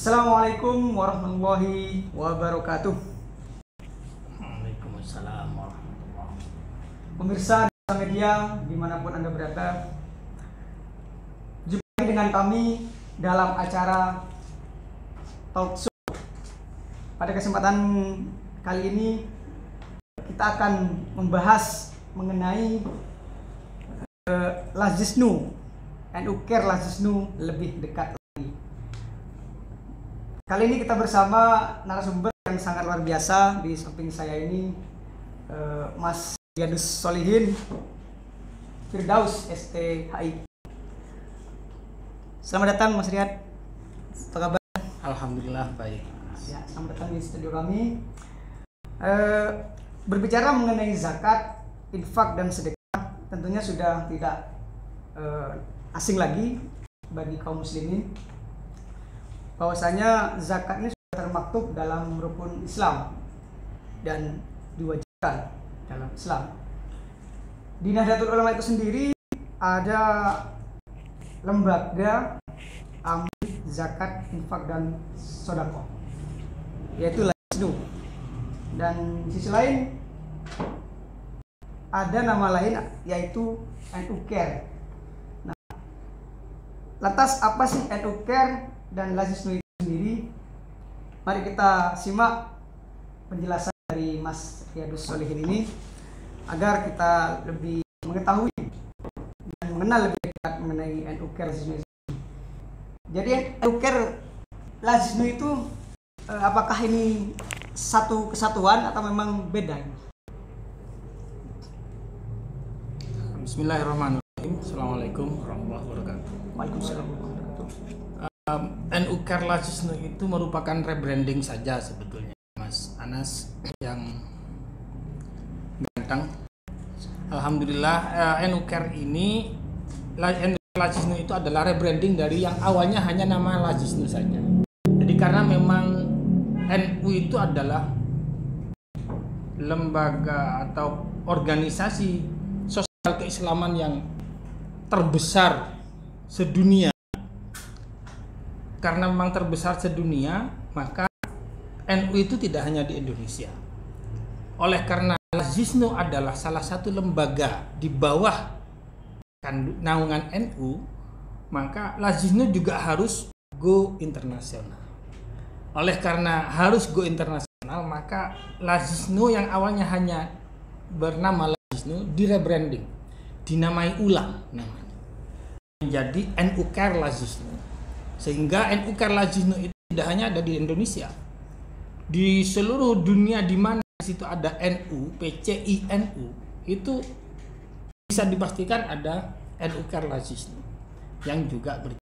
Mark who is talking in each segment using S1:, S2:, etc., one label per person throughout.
S1: Assalamualaikum warahmatullahi wabarakatuh.
S2: Waalaikumsalam warahmatullahi wabarakatuh.
S1: Pemirsa media dimanapun Anda berada, jumpa lagi dengan kami dalam acara Talk Show. Pada kesempatan kali ini kita akan membahas mengenai Lazisnu, NU Care Lazisnu lebih dekat lagi. Kali ini kita bersama narasumber yang sangat luar biasa. Di samping saya ini Mas Riyadus Solihin Firdaus STHI. Selamat datang Mas Riyad. Apa kabar?
S2: Alhamdulillah baik.
S1: Ya, selamat datang di studio kami. Berbicara mengenai zakat, infak dan sedekah, tentunya sudah tidak asing lagi bagi kaum muslimin. Bahwasanya zakat ini sudah termaktub dalam rukun Islam dan diwajibkan dalam Islam. Di Nahdlatul Ulama itu sendiri ada lembaga amil zakat, infak dan sedekah, yaitu Lazisnu. Dan di sisi lain ada nama lain yaitu NU Care. Nah, lantas apa sih NU Care dan Lazisnu itu sendiri? Mari kita simak penjelasan dari Mas Riyadus Solihin ini agar kita lebih mengetahui dan mengenal lebih dekat mengenai NU Care Lazisnu. Jadi NU Care Lazisnu itu apakah ini satu kesatuan atau memang beda?
S2: Bismillahirrahmanirrahim. Assalamualaikum warahmatullahi wabarakatuh.
S1: Waalaikumsalam.
S2: NU Care Lazisnu itu merupakan rebranding saja sebetulnya, Mas Anas yang ganteng. Alhamdulillah, NU Care ini, NU Lazisnu itu adalah rebranding dari yang awalnya hanya nama Lazisnu saja. Jadi karena memang NU itu adalah lembaga atau organisasi sosial keislaman yang terbesar sedunia. Karena memang terbesar sedunia, maka NU itu tidak hanya di Indonesia. Oleh karena Lazisnu adalah salah satu lembaga di bawah naungan NU, maka Lazisnu juga harus go internasional. Oleh karena harus go internasional, maka Lazisnu yang awalnya hanya bernama Lazisnu direbranding, dinamai ulang namanya menjadi NU Care Lazisnu. Sehingga NU Care Lazisnu itu tidak hanya ada di Indonesia, di seluruh dunia di mana di situ ada NU, PCI NU, itu bisa dipastikan ada NU Care Lazisnu yang juga berjalan.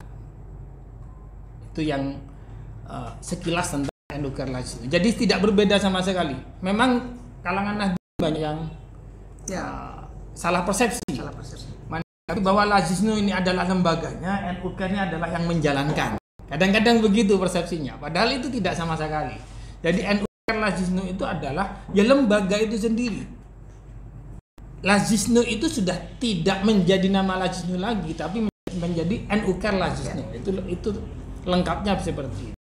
S2: Itu yang sekilas tentang NU Care Lazisnu. Jadi tidak berbeda sama sekali. Memang kalangan Nahdlatul banyak yang salah persepsi. Tapi bahwa Lazisnu ini adalah lembaganya, NU Care ini adalah yang menjalankan. Kadang-kadang begitu persepsinya, padahal itu tidak sama sekali. Jadi NU Care Lazisnu itu adalah ya lembaga itu sendiri. Lazisnu itu sudah tidak menjadi nama Lazisnu lagi, tapi menjadi NU Care Lazisnu. Itu lengkapnya seperti itu.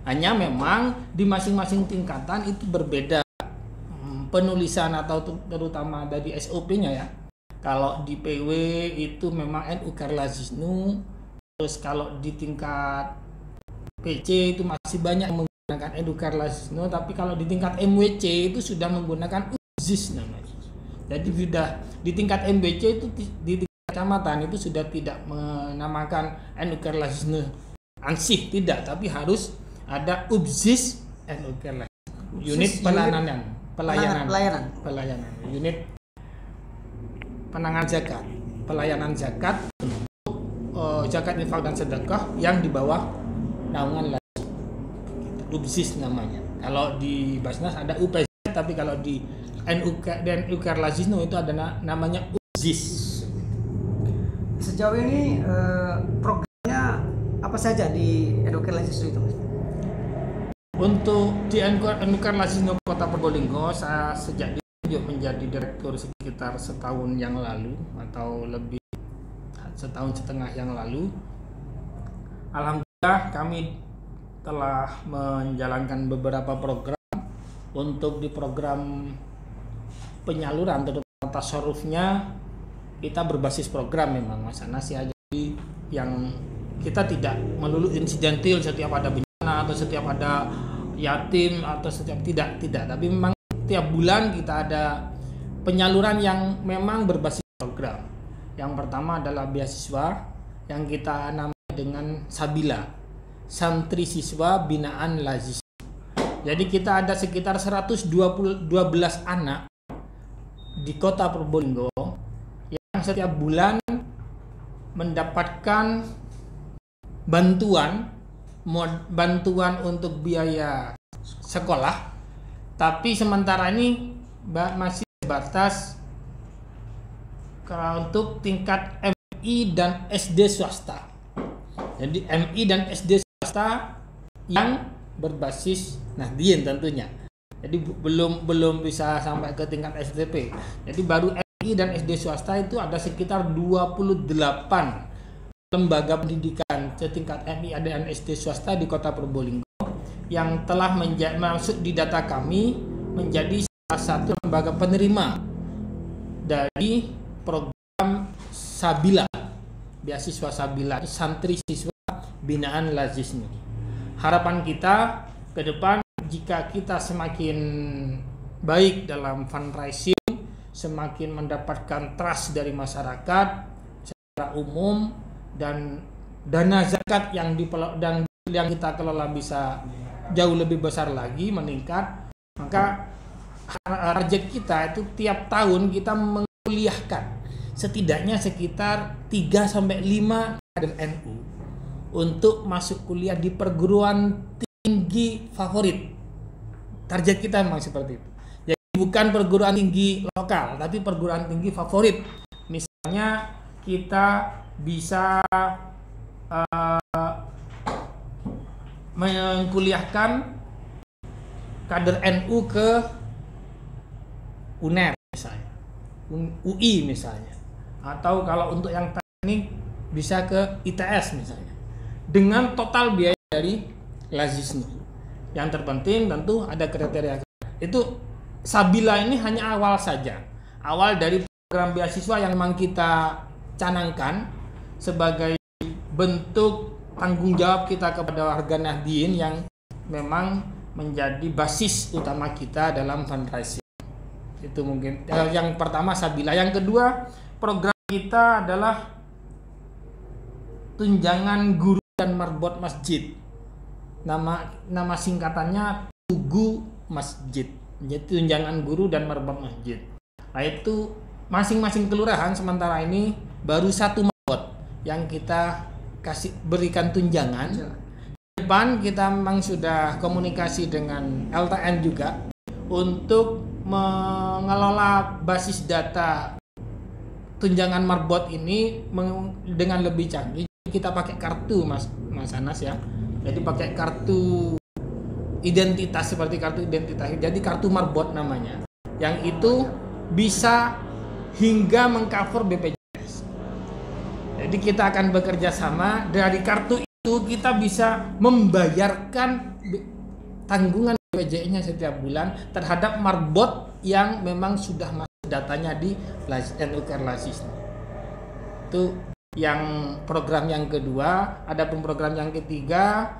S2: Hanya memang di masing-masing tingkatan itu berbeda penulisan atau terutama dari SOP-nya ya. Kalau di PW itu memang NU Care Lazisnu, terus kalau di tingkat PC itu masih banyak yang menggunakan NU Care Lazisnu, tapi kalau di tingkat MWC itu sudah menggunakan UZIS namanya. Jadi sudah di tingkat MWC itu di tingkat kecamatan itu sudah tidak menamakan NU Care Lazisnu ansih, tidak, tapi harus ada UZIS NU Care Lazisnu. Unit pelayanan. Unit penanganan zakat, pelayanan zakat untuk zakat, infak dan sedekah yang di bawah naungan Lazisnu. UBZIS namanya. Kalau di Basnas ada UPZ, tapi kalau di NU Care Lazisnu itu ada namanya UBZIS.
S1: Sejauh ini programnya apa saja di NU Care Lazisnu itu, Mas?
S2: Untuk di NU Care Lazisnu Kota Probolinggo, saya sejak menjadi direktur sekitar setahun yang lalu atau lebih setahun setengah yang lalu. Alhamdulillah kami telah menjalankan beberapa program. Untuk di program penyaluran terutama tasarrufnya kita berbasis program memang Mas Anas ya. Jadi yang kita tidak melulu insidental setiap ada bencana atau setiap ada yatim atau setiap tidak, tapi memang tiap bulan kita ada penyaluran yang memang berbasis program. Yang pertama adalah beasiswa yang kita namai dengan Sabila, Santri Siswa Binaan Lazis. Jadi kita ada sekitar 112 anak di Kota Probolinggo yang setiap bulan mendapatkan bantuan untuk biaya sekolah, tapi sementara ini masih sebatas untuk tingkat MI dan SD swasta. Jadi MI dan SD swasta yang berbasis Nahdien tentunya. Jadi belum bisa sampai ke tingkat SDP. Jadi baru MI dan SD swasta itu ada sekitar 28 lembaga pendidikan setingkat MI dan SD swasta di Kota Probolinggo yang telah masuk di data kami menjadi salah satu lembaga penerima dari program Sabila, beasiswa Sabila, Santri Siswa Binaan Lazisnu. Harapan kita ke depan, jika kita semakin baik dalam fundraising, semakin mendapatkan trust dari masyarakat secara umum, dan dana zakat yang kita kelola bisa jauh lebih besar lagi, meningkat, maka target kita itu tiap tahun kita menguliahkan setidaknya sekitar 3-5 kader NU untuk masuk kuliah di perguruan tinggi favorit. Target kita memang seperti itu. Jadi bukan perguruan tinggi lokal, tapi perguruan tinggi favorit. Misalnya kita bisa mengkuliahkan kader NU ke UNER misalnya, UI misalnya, atau kalau untuk yang teknik bisa ke ITS misalnya, dengan total biaya dari Lazisnu. Yang terpenting tentu ada kriteria. Itu Sabila ini hanya awal saja, awal dari program beasiswa yang memang kita canangkan sebagai bentuk tanggung jawab kita kepada warga Nahdien yang memang menjadi basis utama kita dalam fundraising. Itu mungkin yang pertama Sabila. Yang kedua, program kita adalah tunjangan guru dan marbot masjid. Nama singkatannya Tugu Masjid. Jadi tunjangan guru dan marbot masjid. Nah itu masing-masing kelurahan sementara ini baru 1 marbot yang kita berikan tunjangan. Depan kita memang sudah komunikasi dengan LTN juga untuk mengelola basis data tunjangan marbot ini dengan lebih canggih. Kita pakai kartu Mas Anas ya. Jadi pakai kartu identitas seperti kartu identitas. Jadi kartu marbot namanya. Yang itu bisa hingga mengcover BPJS. Jadi kita akan bekerja sama, dari kartu itu kita bisa membayarkan tanggungan BPJS-nya setiap bulan terhadap marbot yang memang sudah masuk datanya di NU Care Lazisnu. Itu yang program yang kedua. Ada program yang ketiga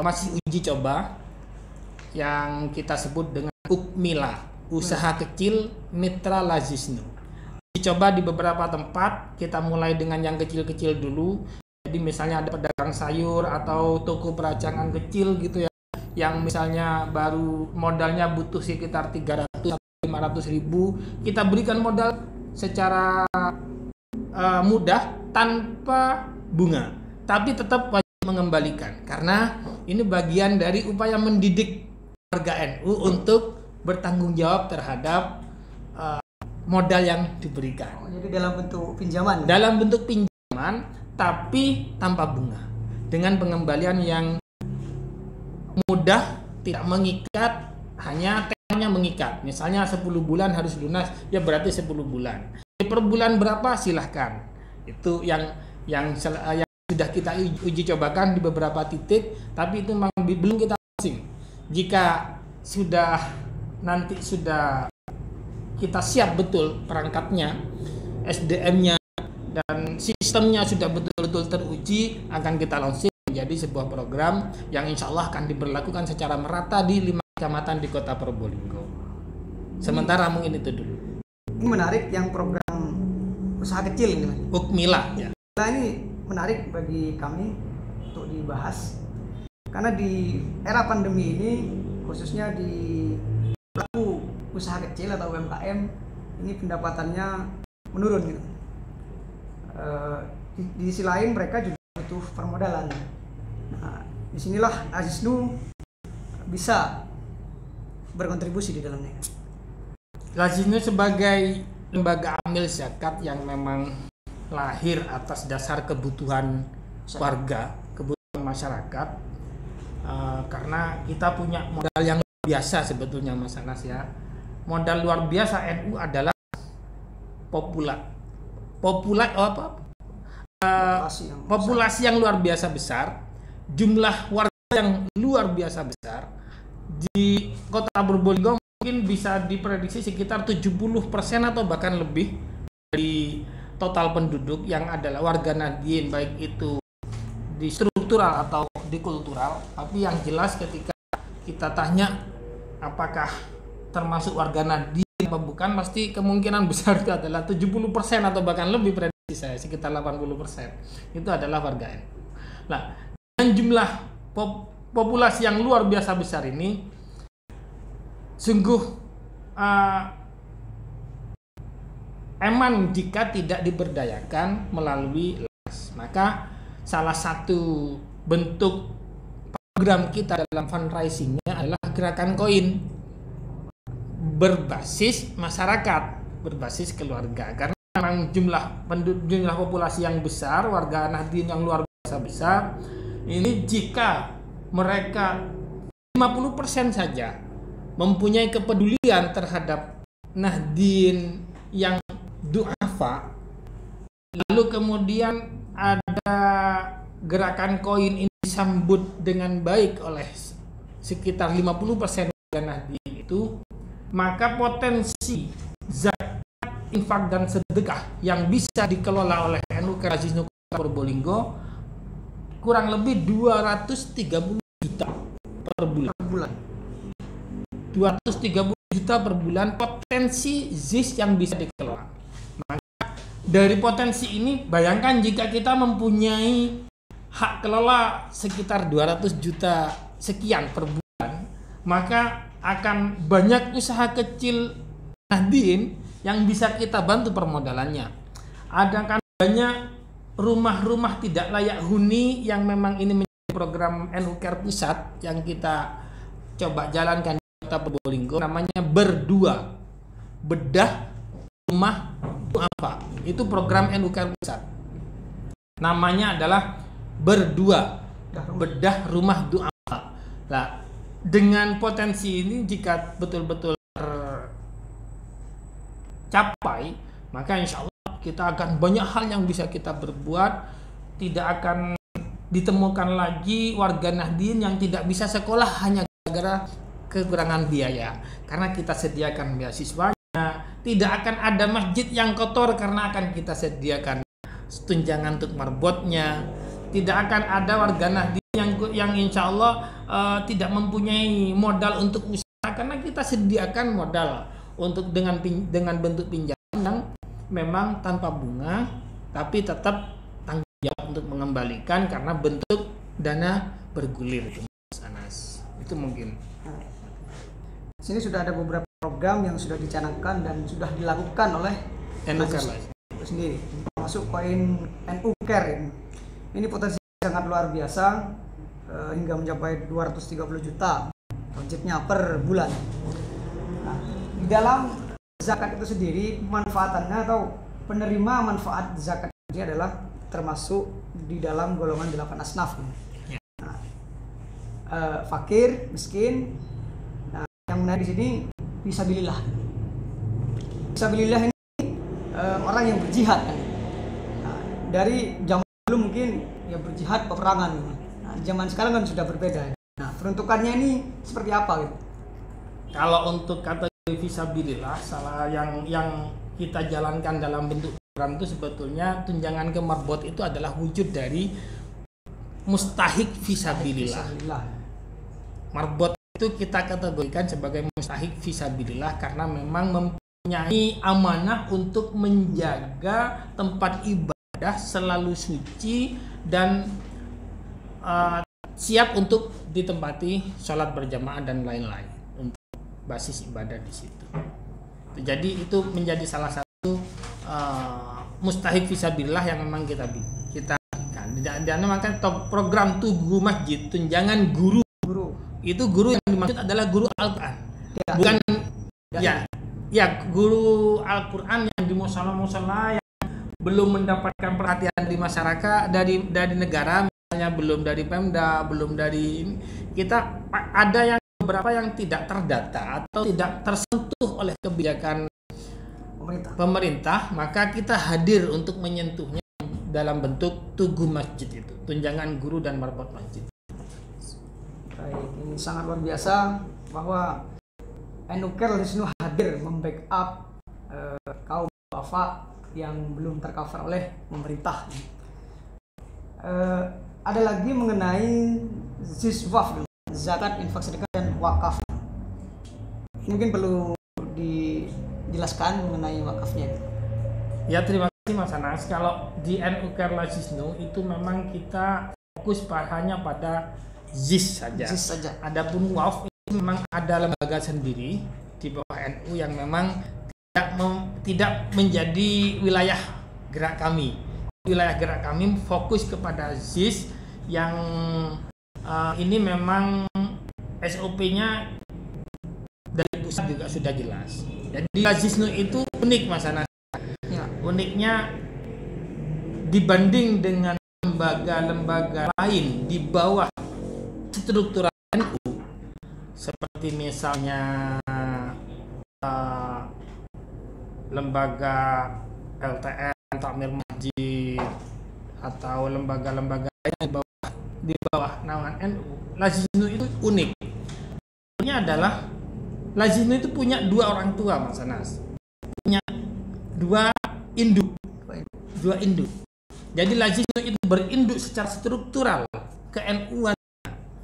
S2: masih uji coba yang kita sebut dengan UKMILA, Usaha Kecil Mitra Lazisnu. Dicoba di beberapa tempat, kita mulai dengan yang kecil-kecil dulu. Jadi misalnya ada pedagang sayur atau toko peracangan kecil gitu ya, yang misalnya baru modalnya butuh sekitar 300-500 ribu, kita berikan modal secara mudah tanpa bunga, tapi tetap wajib mengembalikan karena ini bagian dari upaya mendidik warga NU untuk bertanggung jawab terhadap modal yang diberikan.
S1: Jadi dalam bentuk pinjaman.
S2: Dalam bentuk pinjaman, tapi tanpa bunga, dengan pengembalian yang mudah, tidak mengikat, hanya temanya mengikat. Misalnya 10 bulan harus lunas, ya berarti 10 bulan. Per bulan berapa silahkan. Itu yang sudah kita uji cobakan di beberapa titik, tapi itu memang belum kita launching. Jika nanti sudah kita siap betul perangkatnya, SDM-nya dan sistemnya sudah betul-betul teruji, akan kita launching menjadi sebuah program yang insya Allah akan diberlakukan secara merata di 5 kecamatan di Kota Probolinggo. Sementara mungkin itu dulu.
S1: Ini menarik yang program usaha kecil ini.
S2: Ukmila ya.
S1: Nah, ini menarik bagi kami untuk dibahas karena di era pandemi ini, khususnya di pelaku usaha kecil atau UMKM, ini pendapatannya menurun gitu. Di sisi lain mereka juga butuh permodalan. Nah, disinilah Lazisnu bisa berkontribusi di dalamnya.
S2: Lazisnu sebagai lembaga amil zakat yang memang lahir atas dasar kebutuhan warga, kebutuhan masyarakat, karena kita punya modal yang luar biasa sebetulnya Mas Anas ya. Modal luar biasa NU adalah populasi yang luar biasa besar, jumlah warga yang luar biasa besar. Di Kota Probolinggo mungkin bisa diprediksi sekitar 70% atau bahkan lebih dari total penduduk yang adalah warga Nahdien, baik itu di struktural atau di kultural. Tapi yang jelas ketika kita tanya apakah termasuk warga Nahdien apa bukan, pasti kemungkinan besar itu adalah 70% atau bahkan lebih, prediksi saya sekitar 80% itu adalah warga NU. Nah, dengan jumlah populasi yang luar biasa besar ini, sungguh eman jika tidak diberdayakan melalui LAS. Maka salah satu bentuk program kita dalam fundraisingnya adalah gerakan koin berbasis masyarakat, berbasis keluarga. Karena memang jumlah populasi yang besar, warga Nahdien yang luar biasa besar, ini jika mereka 50% saja mempunyai kepedulian terhadap Nahdien yang du'afa, lalu kemudian ada gerakan koin ini disambut dengan baik oleh sekitar 50% warga Nahdien itu, maka potensi zakat, infak dan sedekah yang bisa dikelola oleh NU Lazisnu Kota Probolinggo kurang lebih 230 juta per bulan. 230 juta per bulan potensi ZIS yang bisa dikelola. Maka dari potensi ini, bayangkan jika kita mempunyai hak kelola sekitar 200 juta sekian per bulan, maka akan banyak usaha kecil Nahdien yang bisa kita bantu permodalannya. Ada kan banyak rumah-rumah tidak layak huni yang memang ini menjadi program NU Care Pusat yang kita coba jalankan di Kota Probolinggo, namanya Berdua, bedah rumah du'afa. Itu program NU Care Pusat. Namanya adalah Berdua, bedah rumah du'afa. Nah, dengan potensi ini jika betul-betul tercapai, maka insya Allah kita akan banyak hal yang bisa kita berbuat. Tidak akan ditemukan lagi warga Nahdien yang tidak bisa sekolah hanya gara-gara kekurangan biaya, karena kita sediakan beasiswanya. Tidak akan ada masjid yang kotor karena akan kita sediakan tunjangan untuk marbotnya. Tidak akan ada warga Nahdien yang insya Allah tidak mempunyai modal untuk usaha, karena kita sediakan modal untuk dengan bentuk pinjaman yang memang tanpa bunga, tapi tetap tanggung jawab untuk mengembalikan karena bentuk dana bergulir itu, Mas Anas. Itu mungkin.
S1: Sini sudah ada beberapa program yang sudah dicanangkan dan sudah dilakukan oleh
S2: NU Care
S1: itu sendiri, termasuk koin NU Care. Ini potensi sangat luar biasa, hingga mencapai 230 juta budgetnya per bulan. Nah, di dalam zakat itu sendiri, manfaatannya atau penerima manfaat zakat ini adalah termasuk di dalam golongan 8 asnaf. Nah, fakir, miskin. Nah, yang menarik di sini fisabilillah. Fisabilillah ini orang yang berjihad kan. Nah, dari zaman dulu mungkin ya berjihad peperangan. Nah, zaman sekarang kan sudah berbeda. Nah, peruntukannya ini seperti apa gitu?
S2: Kalau untuk kategori fisabilillah, salah yang kita jalankan dalam bentuk program itu sebetulnya tunjangan kemarbot itu adalah wujud dari mustahik fisabilillah.
S1: Fisabilillah.
S2: Marbot itu kita kategorikan sebagai mustahik fisabilillah karena memang mempunyai amanah untuk menjaga tempat ibadah selalu suci dan siap untuk ditempati sholat berjamaah dan lain-lain untuk basis ibadah di situ. Jadi itu menjadi salah satu mustahik fisabilillah yang memang kita berikan. Dan maka program Tugu Masjid tunjangan guru itu guru yang dimaksud adalah guru Al-Quran, bukan ya guru Al-Quran yang di musola yang belum mendapatkan perhatian di masyarakat dari negara, misalnya belum dari Pemda, belum dari kita, ada yang beberapa yang tidak terdata atau tidak tersentuh oleh kebijakan pemerintah, maka kita hadir untuk menyentuhnya dalam bentuk Tugu Masjid itu, tunjangan guru dan marbot masjid.
S1: Baik, ini sangat luar biasa bahwa NU-Care di sini hadir membackup kaum duafa yang belum tercover oleh pemerintah. Ada lagi mengenai ziswaf, zakat, infak, sedekah, dan wakaf. Mungkin perlu dijelaskan mengenai wakafnya.
S2: Ya, terima kasih Mas Anas. Kalau di NU-Care Lazisnu itu memang kita fokus hanya pada ZIS saja. Adapun WAF itu memang ada lembaga sendiri di bawah NU yang memang tidak menjadi wilayah gerak kami. Wilayah gerak kami fokus kepada ZIS yang ini memang SOP-nya dari pusat juga sudah jelas. Jadi Lazisnu itu unik Mas Anas. Ya, uniknya dibanding dengan lembaga-lembaga lain di bawah struktural NU seperti misalnya lembaga LTN, Takmir Masjid, atau lembaga-lembaga yang di bawah naungan NU, Lazisnu itu unik. Uniknya adalah Lazisnu itu punya dua orang tua Mas Anas, punya dua induk. Jadi Lazisnu itu berinduk secara struktural ke NU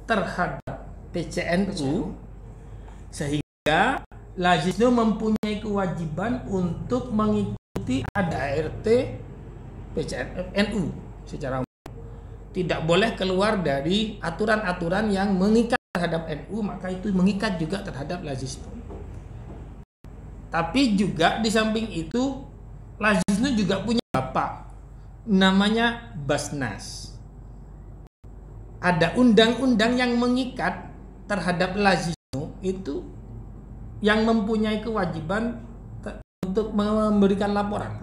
S2: terhadap PCNU, sehingga Lazisnu mempunyai kewajiban untuk mengikuti ADART PCNU secara umum. Tidak boleh keluar dari aturan-aturan yang mengikat terhadap NU, maka itu mengikat juga terhadap Lazisnu. Tapi juga di samping itu Lazisnu juga punya bapak, namanya Basnas. Ada undang-undang yang mengikat terhadap Lazisnu itu yang mempunyai kewajiban untuk memberikan laporan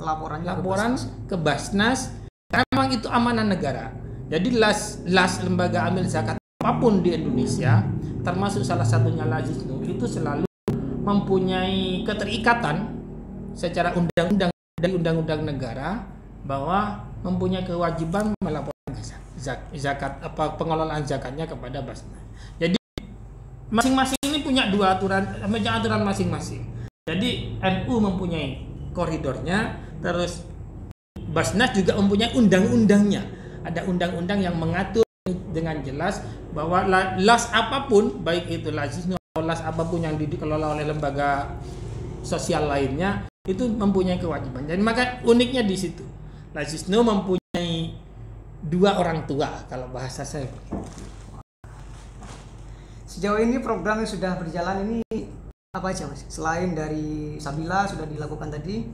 S2: ke Basnas, karena memang itu amanah negara. Jadi las lembaga amil zakat apapun di Indonesia, termasuk salah satunya Lazisnu, itu selalu mempunyai keterikatan secara undang-undang dari undang-undang negara bahwa mempunyai kewajiban melaporkan zakat pengelolaan zakatnya kepada Basnas. Jadi masing-masing ini punya dua aturan masing-masing. Jadi NU mempunyai koridornya, terus Basnas juga mempunyai undang-undangnya. Ada undang-undang yang mengatur dengan jelas bahwa las apapun, baik itu Lazisnu atau las apapun yang dikelola oleh lembaga sosial lainnya, itu mempunyai kewajiban. Jadi maka uniknya di situ. Lazisnu mempunyai dua orang tua kalau bahasa saya.
S1: Sejauh ini program yang sudah berjalan ini apa aja Mas? Selain dari Sabila sudah dilakukan tadi,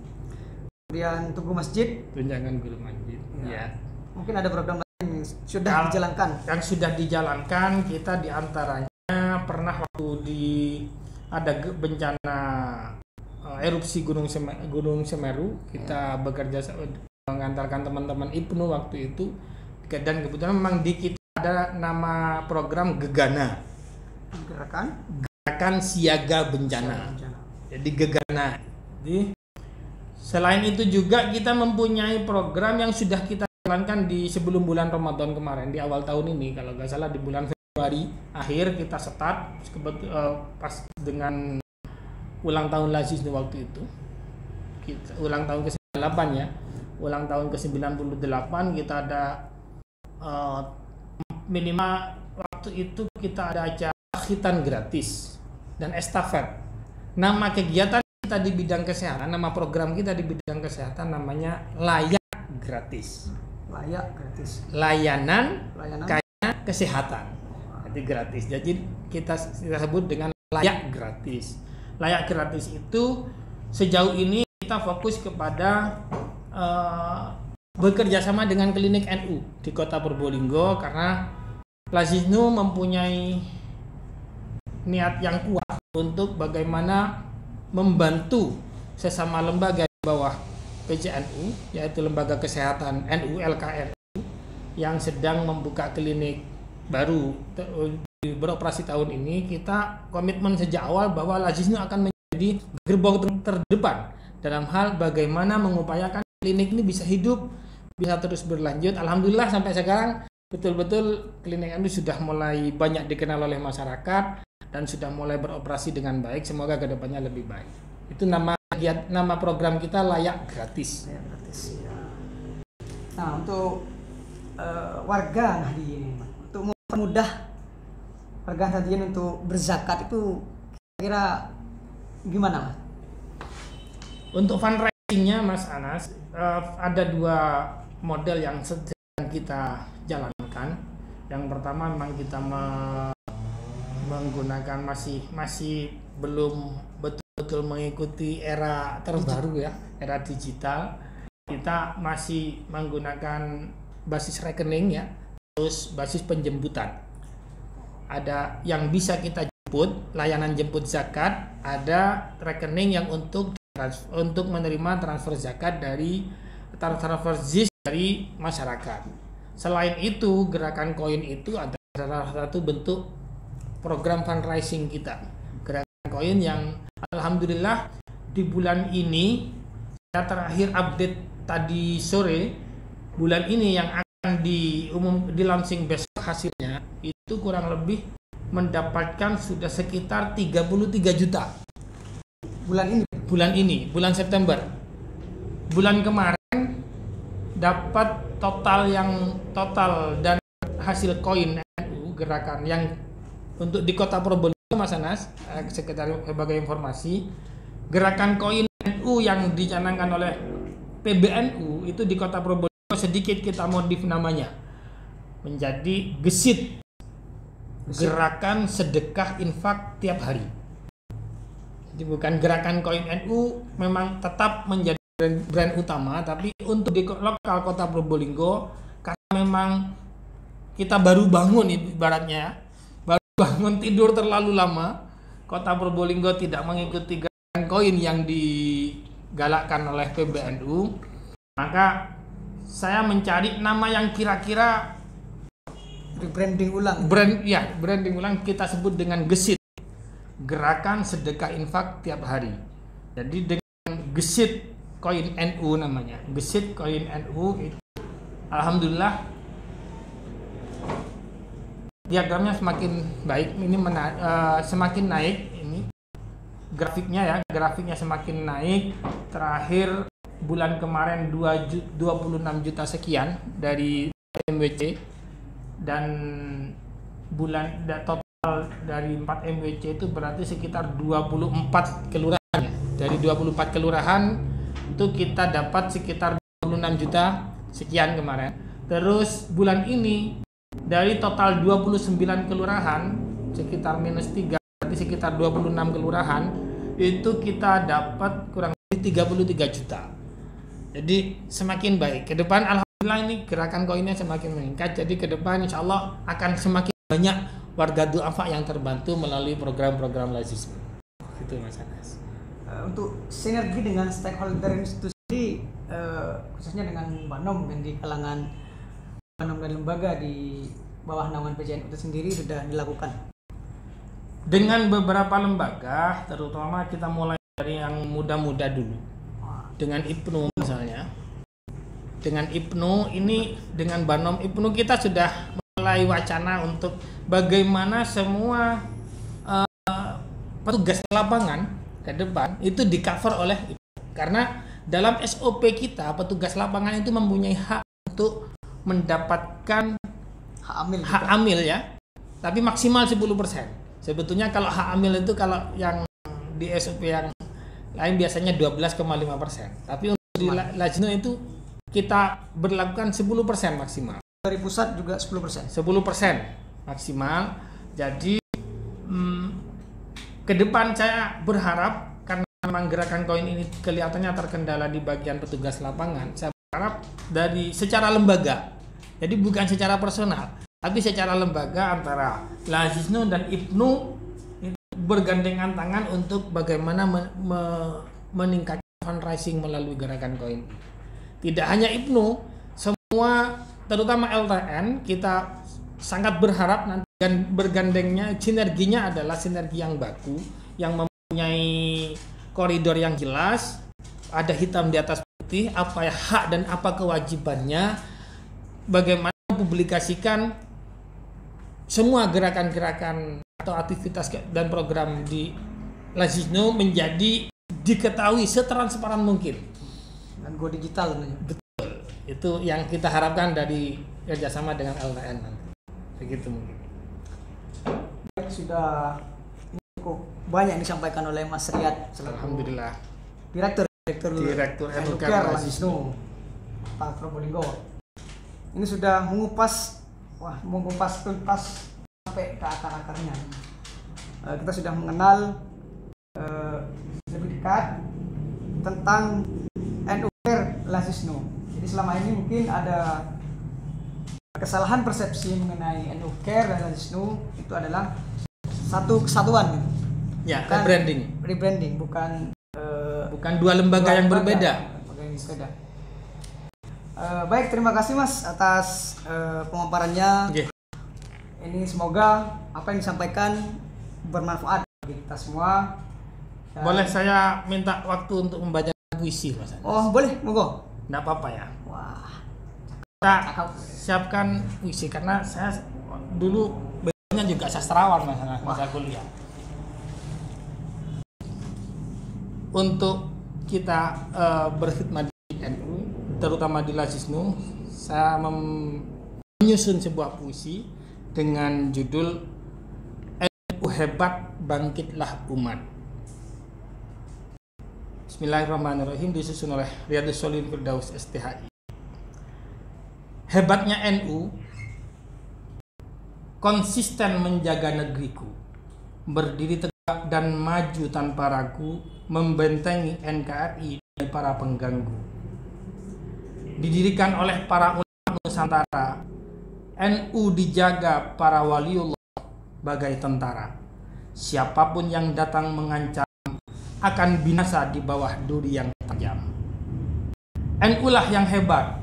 S1: kemudian Tugu Masjid,
S2: tunjangan guru masjid. Ya.
S1: Mungkin ada program lain yang sudah dijalankan. Yang sudah
S2: dijalankan, kita diantaranya pernah waktu ada bencana erupsi Gunung Semeru, kita bekerja mengantarkan teman-teman IPNU waktu itu, dan kebetulan memang di kita ada nama program Gegana, gerakan siaga bencana. Jadi Gegana. Jadi selain itu juga kita mempunyai program yang sudah kita jalankan di sebelum bulan Ramadan kemarin, di awal tahun ini, kalau nggak salah di bulan Februari akhir kita start pas dengan ulang tahun Lazisnu waktu itu. Ulang tahun ke-98 ya. Ulang tahun ke-98 kita ada minimal waktu itu kita ada acara khitan gratis dan estafet. Nama kegiatan kita di bidang kesehatan, nama program kita di bidang kesehatan namanya Layak Gratis.
S1: Layak gratis.
S2: Layanan kaya kesehatan. Jadi gratis. Jadi kita sebut dengan layak gratis. Layak gratis itu sejauh ini kita fokus kepada bekerja sama dengan klinik NU di Kota Probolinggo karena Lazisnu mempunyai niat yang kuat untuk bagaimana membantu sesama lembaga di bawah PJNU, yaitu Lembaga Kesehatan NU LKNU yang sedang membuka klinik baru beroperasi tahun ini. Kita komitmen sejak awal bahwa Lazisnu akan menjadi gerbong terdepan dalam hal bagaimana mengupayakan klinik ini bisa hidup, bisa terus berlanjut. Alhamdulillah sampai sekarang betul-betul klinik NU sudah mulai banyak dikenal oleh masyarakat dan sudah mulai beroperasi dengan baik. Semoga kedepannya lebih baik. Itu nama program kita Layak Gratis.
S1: Layak gratis. Ya. Nah, untuk warga Nahdien, untuk mempermudah warga Nahdien untuk berzakat itu kira-kira gimana, Mas?
S2: Untuk fundraisingnya, Mas Anas, ada dua model yang sedang kita jalankan. Yang pertama memang kita menggunakan masih belum betul-betul mengikuti era terbaru ya, era digital. Kita masih menggunakan basis rekening ya, terus basis penjemputan. Ada yang bisa kita jemput, layanan jemput zakat, ada rekening yang untuk menerima transfer zakat dari transfer ZIS dari masyarakat. Selain itu, gerakan koin itu adalah salah satu bentuk program fundraising kita. Gerakan koin yang alhamdulillah di bulan ini, saya terakhir update tadi sore, bulan ini yang akan di launching besok hasilnya itu kurang lebih mendapatkan sudah sekitar 33 juta. Bulan September. Bulan kemarin dapat total dan hasil koin NU gerakan yang untuk di Kota Probolinggo, Mas Anas, sekedar sebagai informasi, gerakan koin NU yang dicanangkan oleh PBNU itu di Kota Probolinggo sedikit kita modif namanya menjadi GESIT, Gerakan Sedekah Infak Tiap Hari. Jadi bukan gerakan koin NU, memang tetap menjadi brand utama, tapi untuk di lokal Kota Probolinggo karena memang kita baru bangun ibaratnya, baru bangun tidur terlalu lama, Kota Probolinggo tidak mengikuti gerakan koin yang digalakkan oleh PBNU, maka saya mencari nama yang kira-kira
S1: branding ulang
S2: kita sebut dengan GESIT, Gerakan Sedekah Infak Tiap Hari. Jadi dengan GESIT koin NU namanya, GESIT koin NU itu alhamdulillah diagramnya semakin baik, ini semakin naik, ini grafiknya semakin naik. Terakhir bulan kemarin 26 juta sekian dari MWC, dan total dari 4 MWC itu berarti sekitar 24 kelurahan ya. Dari 24 kelurahan itu kita dapat sekitar 26 juta sekian kemarin. Terus bulan ini dari total 29 kelurahan sekitar -3, berarti sekitar 26 kelurahan itu kita dapat kurang lebih 33 juta. Jadi semakin baik. Ke depan alhamdulillah ini gerakan koinnya semakin meningkat. Jadi ke depan insya Allah akan semakin banyak warga duafa yang terbantu melalui program-program Lazisnu. Itu Mas Anas.
S1: Untuk sinergi dengan stakeholder institusi, khususnya dengan Banom dan di kalangan Banom dan lembaga di bawah naungan PJNU itu sendiri sudah dilakukan.
S2: Dengan beberapa lembaga, terutama kita mulai dari yang muda-muda dulu. Dengan IPNU misalnya. Dengan IPNU ini, dengan Banom IPNU kita sudah mulai wacana untuk bagaimana semua petugas lapangan ke depan itu di cover oleh itu. Karena dalam SOP kita petugas lapangan itu mempunyai hak untuk mendapatkan hak amil ya, tapi maksimal 10%. Sebetulnya kalau hak amil itu kalau yang di SOP yang lain biasanya 12,5%, tapi untuk di Lajno itu kita berlakukan 10% maksimal.
S1: Dari pusat juga 10%.
S2: 10% maksimal. Jadi ke depan saya berharap, karena memang gerakan koin ini kelihatannya terkendala di bagian petugas lapangan, saya berharap dari secara lembaga, jadi bukan secara personal, tapi secara lembaga antara Lajno dan IPNU itu bergandengan tangan untuk bagaimana meningkatkan fundraising melalui gerakan koin. Tidak hanya IPNU, semua terutama LTN kita sangat berharap nanti dan bergandengnya sinerginya adalah sinergi yang baku, yang mempunyai koridor yang jelas, ada hitam di atas putih apa ya hak dan apa kewajibannya, bagaimana mempublikasikan semua gerakan-gerakan atau aktivitas dan program di Lajno menjadi diketahui setransparan mungkin
S1: dan go digital.
S2: Betul, itu yang kita harapkan dari kerjasama dengan LTN nanti. Begitu mungkin.
S1: Sudah cukup banyak disampaikan oleh Mas Riyad,
S2: Alhamdulillah,
S1: Direktur
S2: NUCARE
S1: Lajno Pak Probolinggo. Ini sudah mengupas tuntas sampai ke akar-akarnya. Kita sudah mengenal lebih dekat tentang NUCARE Lajno. Jadi selama ini mungkin ada kesalahan persepsi mengenai NUCARE dan Lajno itu adalah satu kesatuan gitu.
S2: Ya, rebranding, bukan dua lembaga yang berbeda.
S1: Baik, terima kasih Mas atas pemaparannya.
S2: Yeah.
S1: Ini semoga apa yang disampaikan bermanfaat bagi kita semua.
S2: Boleh saya minta waktu untuk membaca puisi, Mas?
S1: Oh, boleh, monggo.
S2: Nggak apa-apa ya.
S1: Wah.
S2: Kita siapkan puisi karena saya dulu basicnya juga sastrawan masa kuliah. Untuk kita berkhidmat di NU, terutama di Lajno, saya menyusun sebuah puisi dengan judul NU Hebat Bangkitlah Umat. Bismillahirrahmanirrahim, disusun oleh Riyadus Sholihin Firdaus STHI. Hebatnya NU konsisten menjaga negeriku, berdiri tegak dan maju tanpa ragu, membentengi NKRI dari para pengganggu. Didirikan oleh para ulama Nusantara, NU dijaga para waliullah bagai tentara. Siapapun yang datang mengancam akan binasa di bawah duri yang tajam. NU lah yang hebat,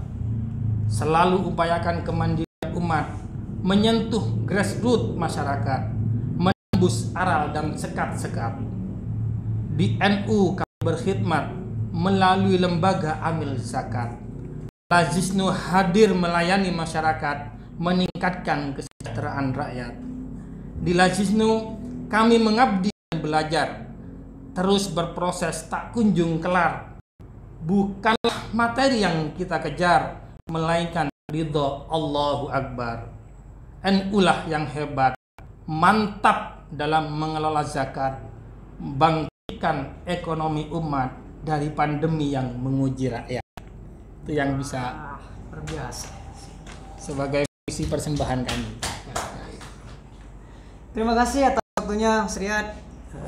S2: selalu upayakan kemandirian umat, menyentuh grassroots masyarakat, menembus aral dan sekat-sekat. Di NU kami berkhidmat melalui lembaga amil zakat. Lajno hadir melayani masyarakat, meningkatkan kesejahteraan rakyat. Di Lajno kami mengabdi dan belajar, terus berproses tak kunjung kelar. Bukanlah materi yang kita kejar, melainkan ridho Allahu Akbar. NU lah yang hebat, mantap dalam mengelola zakat, bangkitkan ekonomi umat dari pandemi yang menguji rakyat. Itu yang bisa
S1: terbiasa
S2: sebagai visi persembahan kami.
S1: Terima kasih atas waktunya Mas Riyad.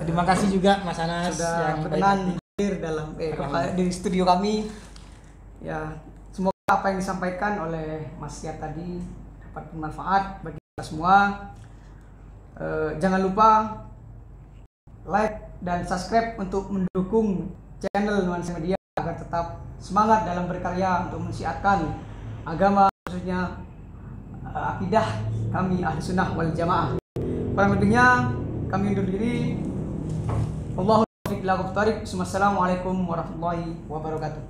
S2: Terima kasih juga Mas Anas
S1: sudah
S2: yang
S1: berkenan hadir dalam di studio kami. Ya, semoga apa yang disampaikan oleh Mas Riyad tadi dapat bermanfaat bagi kita semua. Jangan lupa like dan subscribe untuk mendukung channel Nuansa Media agar tetap semangat dalam berkarya untuk mensiarkan agama, khususnya akidah kami Ahli Sunnah wal Jamaah. Kurang lebihnya kami undur diri. Wallahul taufiq wal hidayah. Wassalamualaikum warahmatullahi wabarakatuh.